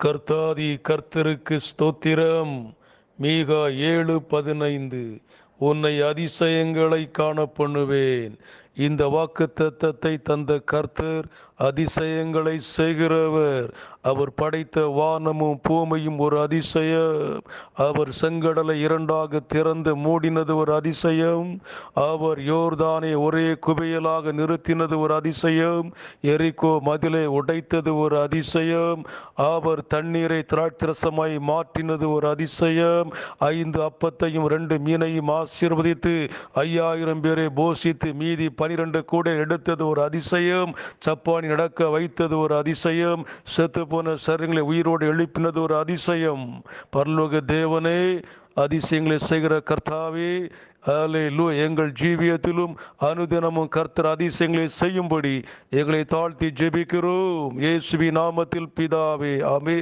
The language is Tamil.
கர்த்தாதி கர்த்தருக்கு ஸ்தோத்திரம். மீகா 7:15. உன்னை அதிசயங்களை காண பண்ணுவேன். இந்த வாக்குத்தத்தத்தை தந்த கர்த்தர் அதிசயங்களை செய்கிறவர். அவர் படைத்த வானமும் பூமியும் ஒரு அதிசயம். அவர் செங்கடலை இரண்டாக திறந்து மூடினது ஒரு அதிசயம். அவர் யோர்தானை ஒரே குவியலாக நிறுத்தினது ஒரு அதிசயம். எரிகோ மதிலை உடைத்தது ஒரு அதிசயம். அவர் தண்ணீரை திராட்சரசமாய் மாற்றினது ஒரு அதிசயம். 5 அப்பத்தையும் 2 மீனையும் ஆசீர்வதித்து 5000 பேரை போஷித்து மீதி 12 கூட எடுத்தது ஒரு அதிசயம். சப்பானி நடக்க வைத்தது ஒரு அதிசயம். செத்துப்போன சரீரங்களை உயிரோடு எழுப்பினது ஒரு அதிசயம். பரலோக தேவனே, அதிசயங்களை செய்கிற கர்த்தாவே, அல்லேலூயா, எங்கள் ஜீவியத்திலும் அனுதினமும் கர்த்தர் அதிசயங்களை செய்யும்படி எங்களை தாழ்த்தி ஜெபிக்கிறோம். இயேசுவின் நாமத்தில் பிதாவே, ஆமென்.